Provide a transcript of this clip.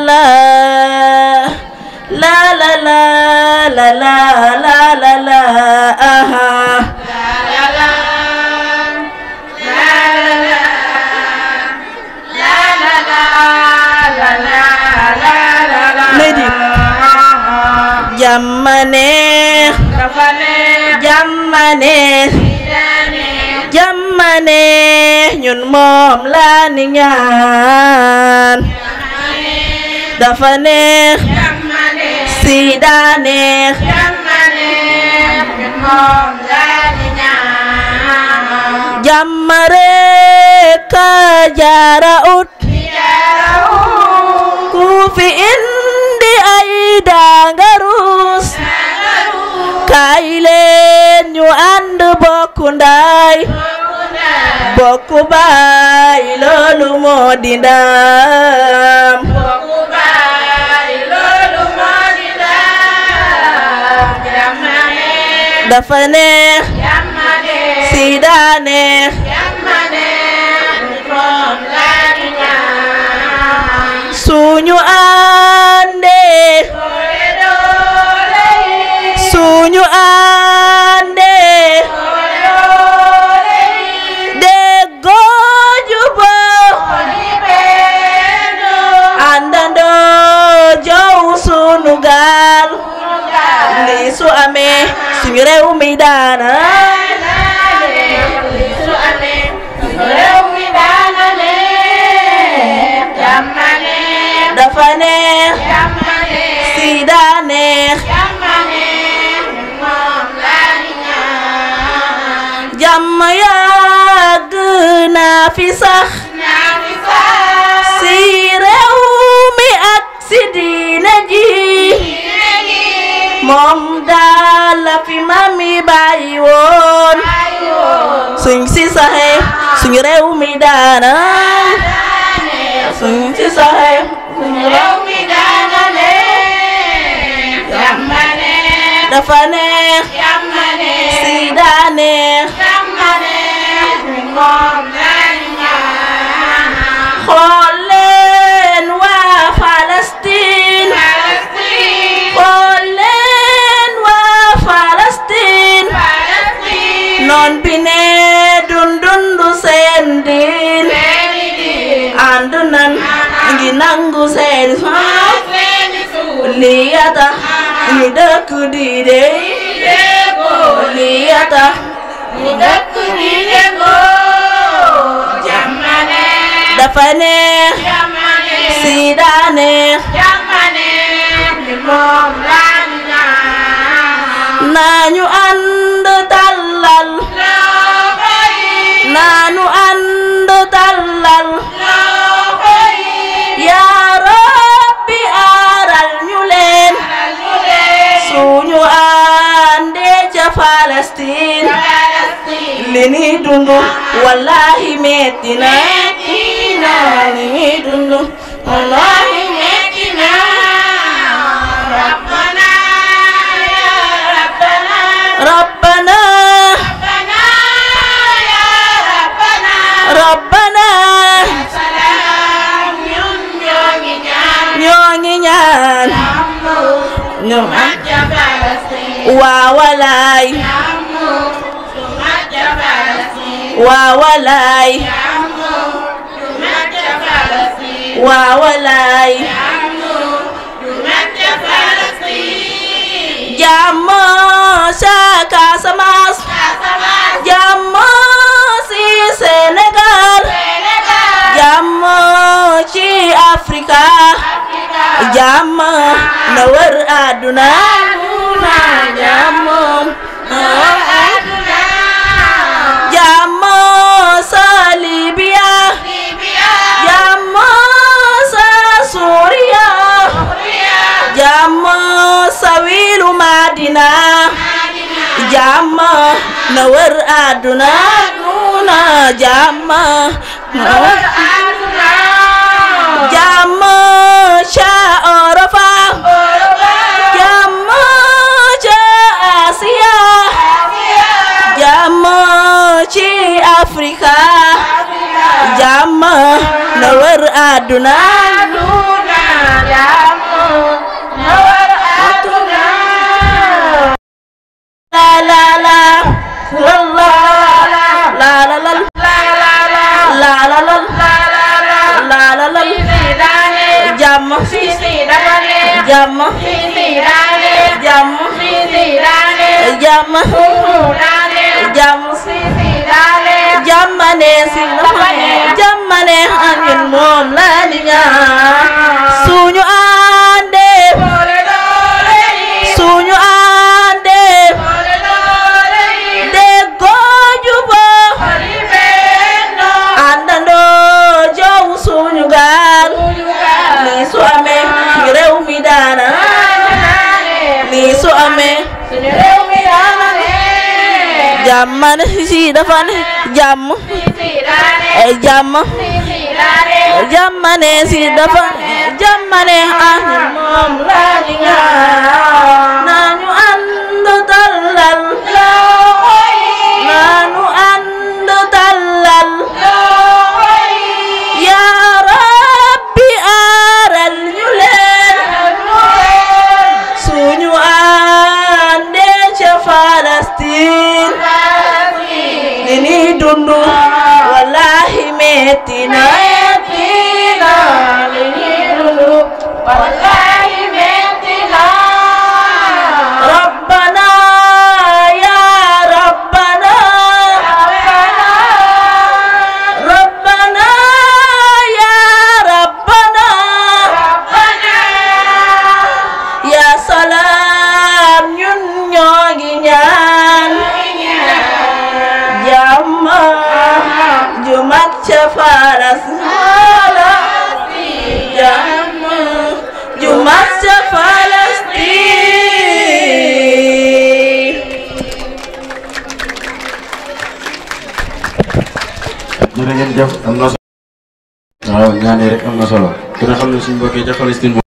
la la la la la la la la la aha la la Jamane jamane ñun moom la ni ñaan dafa neex si daa neex ñun moom la ni ñaan jàmm rekk a jaara ut ku fi indi ay dangarus kaay leen ñu ànd bokku ndaay bokku baay loolu moo di ndam bokku baay loolu moo di ndam dafa neex si daa neex suñu àndee suñu àndee déggoo juboo àndandoo jow sunu gaal lii su amee suñu réew mi daana dafa neex si daa neex jàmm yàgg naa fi sax si réew mi ak si diine ji moom daal la fi mami bàyyi woon suñ si saxe suñu réew mi daana suñ si saxe suñu réew mi daana neex dafa neex si daa neex xool leen waa Palestine xool leen waa Palestine noon bi ne dundundu seen diin ànd nan ngi nangu seen lii ya tax ñu dëkk di dey lii ya tax ñu dëkk di déggoo jamane dafa neex si daa neex moom laa ñu ñaan nañu ànd tallal nañu ànd tallal yaa Rabbi aaral ñu leen suñu àndee ca Palestine li ni dundu wallahi metti na li ni dundu wallahi metti na rabbana ya rabbana rabbana ya rabbana rabbana salam ñun ñoo ngi ñaan ñoo waa walaay waa walaay waa walaay jàmm sa Casamance jàmm si Sénégal jàmm ci Afrika jàmm na wër àdduna jàmm na wër àdduna jàmm sa Libya jàmm sa Suuriya jàmm sa wilu Madina jàmm na wër àdduna jàmm na wër àdduna jàmm ca Europa jàmm ca Asiya jàmm ci Afrika jàmm na wër àdduna jàmm jàmm jàmm jàmm jàmmane si jàmmane ñun moom la ñu ñaan suñu àndee suñu àndee déggoo juboo àndandoo jow suñu gaal lii su amee suñu réew mi daana lii su amee suñu réew mi daana jàmmane si dafa ne jàmm jàmm jàmmane si dafa jàmmane moom la ñu ñaan nañu ànd tallal nañu ànd tallal yaa rabbi aaral ñu leen suñu àndee ca Palestine li ñuy dund wallahi metti na li ñuy dund wallahi metti na rabbana ya rabbana rabbana ya rabbana ya salaam ñun ñoo ngi ñaan jàmm ju mat ca Palestine jàmm ju mat ca Palestine. jërë ngeen jëf am na solo. waaw ñaan yi rek am na solo. ku ne xam ne suñu mbokk yi ca Palestine